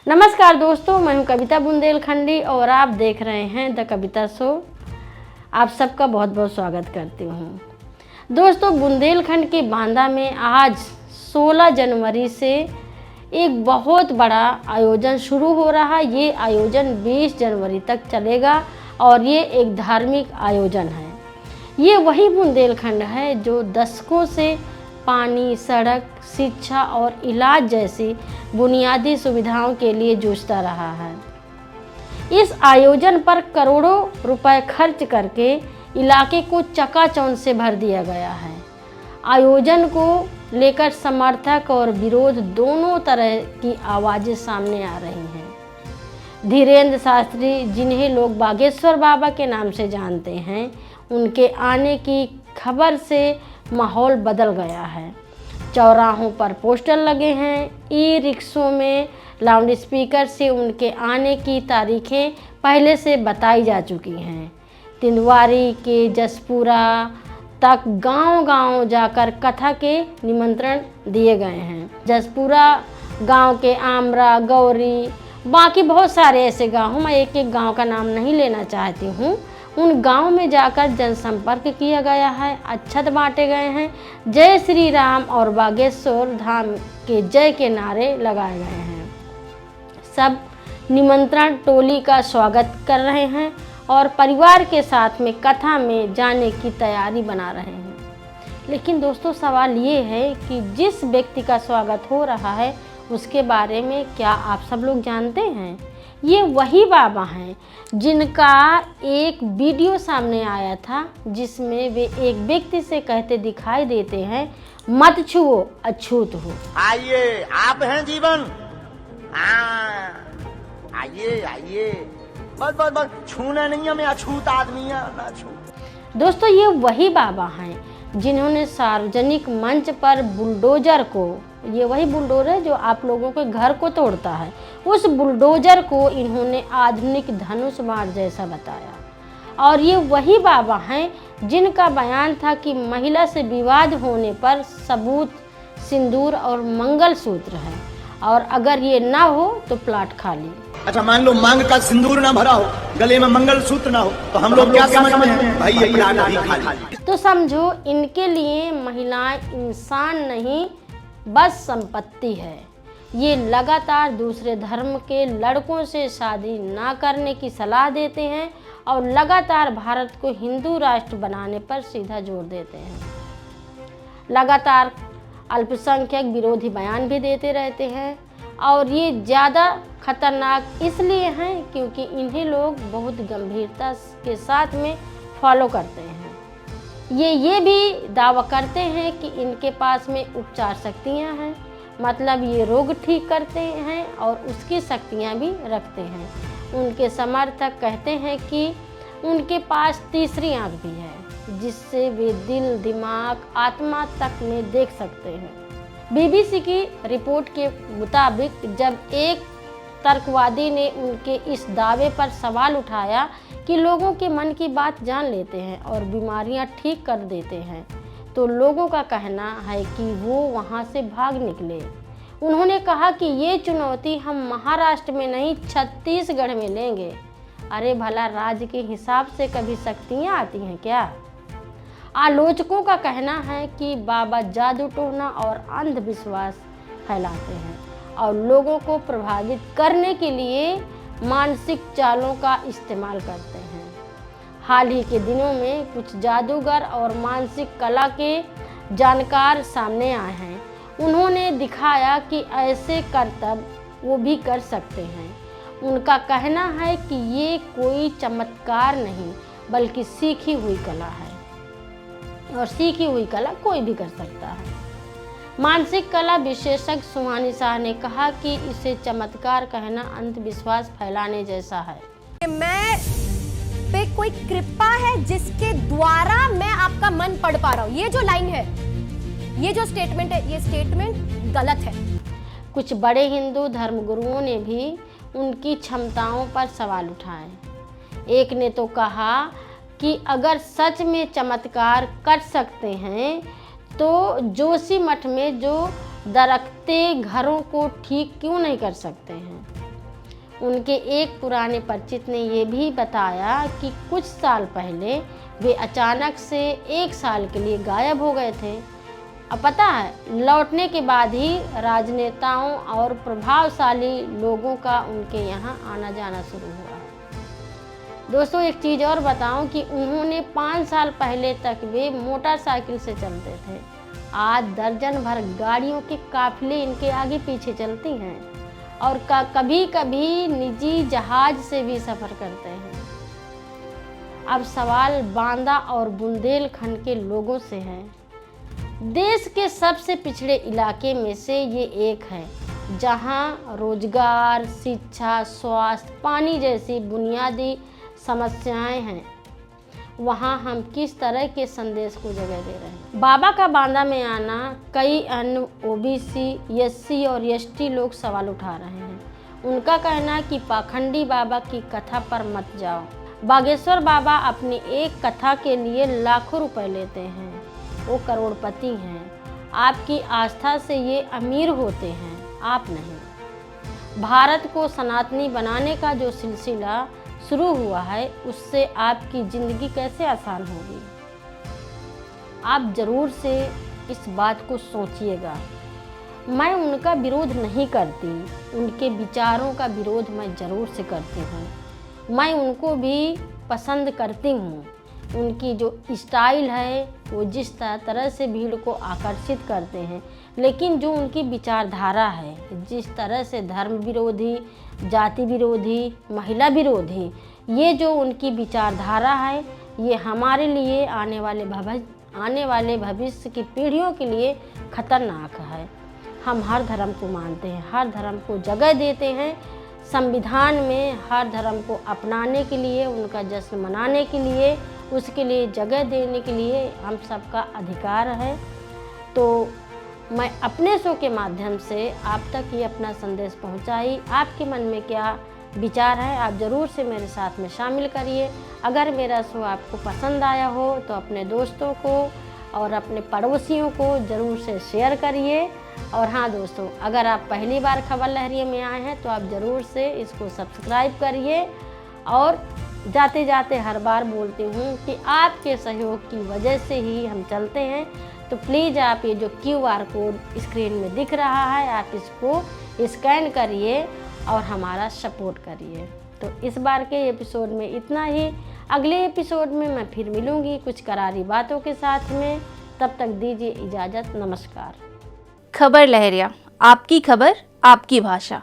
नमस्कार दोस्तों, मैं हूं कविता बुंदेलखंडी और आप देख रहे हैं द कविता शो। आप सबका बहुत बहुत स्वागत करती हूं। दोस्तों, बुंदेलखंड के बांदा में आज 16 जनवरी से एक बहुत बड़ा आयोजन शुरू हो रहा है। ये आयोजन 20 जनवरी तक चलेगा और ये एक धार्मिक आयोजन है। ये वही बुंदेलखंड है जो दशकों से पानी, सड़क, शिक्षा और इलाज जैसी बुनियादी सुविधाओं के लिए जूझता रहा है। इस आयोजन पर करोड़ों रुपए खर्च करके इलाके को चकाचौंध से भर दिया गया है। आयोजन को लेकर समर्थक और विरोध दोनों तरह की आवाज़ें सामने आ रही हैं। धीरेन्द्र शास्त्री, जिन्हें लोग बागेश्वर बाबा के नाम से जानते हैं, उनके आने की खबर से माहौल बदल गया है। चौराहों पर पोस्टर लगे हैं, ई रिक्शों में लाउड स्पीकर से उनके आने की तारीखें पहले से बताई जा चुकी हैं। तिंदवारी के जसपुरा तक गांव-गांव जाकर कथा के निमंत्रण दिए गए हैं। जसपुरा गांव के आमरा, गौरी, बाकी बहुत सारे ऐसे गांव, मैं एक एक गांव का नाम नहीं लेना चाहती हूँ, उन गांव में जाकर जनसंपर्क किया गया है, अक्षत बांटे गए हैं, जय श्री राम और बागेश्वर धाम के जय के नारे लगाए गए हैं। सब निमंत्रण टोली का स्वागत कर रहे हैं और परिवार के साथ में कथा में जाने की तैयारी बना रहे हैं। लेकिन दोस्तों, सवाल ये है कि जिस व्यक्ति का स्वागत हो रहा है उसके बारे में क्या आप सब लोग जानते हैं? ये वही बाबा हैं जिनका एक वीडियो सामने आया था जिसमें वे एक व्यक्ति से कहते दिखाई देते हैं, मत छुओ, अछूत हो। आइए, आप हैं जीवन। हाँ, आइए आइए, बस बस बस, छूना नहीं है, मैं अछूत आदमी है, ना छू। दोस्तों, ये वही बाबा हैं जिन्होंने सार्वजनिक मंच पर बुलडोजर को, ये वही बुलडोजर है जो आप लोगों के घर को तोड़ता है, उस बुलडोजर को इन्होंने आधुनिक धनुष बाण जैसा बताया। और ये वही बाबा हैं जिनका बयान था कि महिला से विवाद होने पर सबूत सिंदूर और मंगलसूत्र है, और अगर ये ना हो तो प्लाट खाली। अच्छा, मान लो मांग का सिंदूर ना भरा हो, गले में मंगलसूत्र ना हो, तो हम लोग क्या समझते हैं? भाई ये प्लाट अभी खाली। तो समझो, इनके लिए महिलाएं इंसान नहीं बस संपत्ति है। ये लगातार दूसरे धर्म के लड़कों से शादी ना करने की सलाह देते हैं और लगातार भारत को हिंदू राष्ट्र बनाने पर सीधा जोर देते हैं। लगातार अल्पसंख्यक विरोधी बयान भी देते रहते हैं और ये ज़्यादा खतरनाक इसलिए हैं क्योंकि इन्हें लोग बहुत गंभीरता के साथ में फॉलो करते हैं। ये भी दावा करते हैं कि इनके पास में उपचार शक्तियाँ हैं, मतलब ये रोग ठीक करते हैं और उसकी शक्तियाँ भी रखते हैं। उनके समर्थक कहते हैं कि उनके पास तीसरी आँख भी है जिससे वे दिल, दिमाग, आत्मा तक में देख सकते हैं। बीबीसी की रिपोर्ट के मुताबिक जब एक तर्कवादी ने उनके इस दावे पर सवाल उठाया कि लोगों के मन की बात जान लेते हैं और बीमारियां ठीक कर देते हैं, तो लोगों का कहना है कि वो वहां से भाग निकले। उन्होंने कहा कि ये चुनौती हम महाराष्ट्र में नहीं, छत्तीसगढ़ में लेंगे। अरे भला, राज्य के हिसाब से कभी शक्तियाँ आती हैं क्या? आलोचकों का कहना है कि बाबा जादू टोना और अंधविश्वास फैलाते हैं और लोगों को प्रभावित करने के लिए मानसिक चालों का इस्तेमाल करते हैं। हाल ही के दिनों में कुछ जादूगर और मानसिक कला के जानकार सामने आए हैं। उन्होंने दिखाया कि ऐसे करतब वो भी कर सकते हैं। उनका कहना है कि ये कोई चमत्कार नहीं बल्कि सीखी हुई कला है और सीखी हुई कला कोई भी कर सकता है। मानसिक कला विशेषज्ञ सुहानी शाह ने कहा कि इसे चमत्कार कहना अंधविश्वास फैलाने जैसा है। मैं पे कोई कृपा है जिसके द्वारा मैं आपका मन पढ़ पा रहा हूँ। ये जो लाइन है, ये जो स्टेटमेंट है, ये स्टेटमेंट गलत है। कुछ बड़े हिंदू धर्मगुरुओं ने भी उनकी क्षमताओं पर सवाल उठाए। एक ने तो कहा कि अगर सच में चमत्कार कर सकते हैं तो जोशी मठ में जो दरकते घरों को ठीक क्यों नहीं कर सकते हैं। उनके एक पुराने परिचित ने ये भी बताया कि कुछ साल पहले वे अचानक से 1 साल के लिए गायब हो गए थे। अब पता है, लौटने के बाद ही राजनेताओं और प्रभावशाली लोगों का उनके यहाँ आना जाना शुरू हुआ। दोस्तों एक चीज़ और बताऊं कि उन्होंने 5 साल पहले तक वे मोटरसाइकिल से चलते थे। आज दर्जन भर गाड़ियों के काफिले इनके आगे पीछे चलती हैं और कभी कभी निजी जहाज से भी सफ़र करते हैं। अब सवाल बांदा और बुंदेलखंड के लोगों से है। देश के सबसे पिछड़े इलाके में से ये एक है, जहां रोजगार, शिक्षा, स्वास्थ्य, पानी जैसी बुनियादी समस्याएं हैं। वहां हम किस तरह के संदेश को जगह दे रहे हैं? बाबा का बांदा में आना कई अन्य ओबीसी, एससी और एसटी लोग सवाल उठा रहे हैं। उनका कहना है कि पाखंडी बाबा की कथा पर मत जाओ। बागेश्वर बाबा अपनी एक कथा के लिए लाखों रुपए लेते हैं। वो करोड़पति हैं। आपकी आस्था से ये अमीर होते हैं, आप नहीं। भारत को सनातनी बनाने का जो सिलसिला शुरू हुआ है, उससे आपकी ज़िंदगी कैसे आसान होगी? आप ज़रूर से इस बात को सोचिएगा। मैं उनका विरोध नहीं करती, उनके विचारों का विरोध मैं ज़रूर से करती हूँ। मैं उनको भी पसंद करती हूँ। उनकी जो स्टाइल है वो जिस तरह से भीड़ को आकर्षित करते हैं, लेकिन जो उनकी विचारधारा है, जिस तरह से धर्म विरोधी, जाति विरोधी, महिला विरोधी, ये जो उनकी विचारधारा है, ये हमारे लिए आने वाले भविष्य की पीढ़ियों के लिए खतरनाक है। हम हर धर्म को मानते हैं, हर धर्म को जगह देते हैं। संविधान में हर धर्म को अपनाने के लिए, उनका जश्न मनाने के लिए, उसके लिए जगह देने के लिए हम सबका अधिकार है। तो मैं अपने शो के माध्यम से आप तक ये अपना संदेश पहुंचाई। आपके मन में क्या विचार है, आप ज़रूर से मेरे साथ में शामिल करिए। अगर मेरा शो आपको पसंद आया हो तो अपने दोस्तों को और अपने पड़ोसियों को ज़रूर से शेयर करिए। और हाँ दोस्तों, अगर आप पहली बार खबर लहरिये में आए हैं तो आप ज़रूर से इसको सब्सक्राइब करिए। और जाते जाते हर बार बोलती हूँ कि आपके सहयोग की वजह से ही हम चलते हैं। तो प्लीज़ आप ये जो QR कोड स्क्रीन में दिख रहा है, आप इसको स्कैन करिए और हमारा सपोर्ट करिए। तो इस बार के एपिसोड में इतना ही। अगले एपिसोड में मैं फिर मिलूँगी कुछ करारी बातों के साथ में। तब तक दीजिए इजाज़त। नमस्कार। खबर लहरिया, आपकी खबर, आपकी भाषा।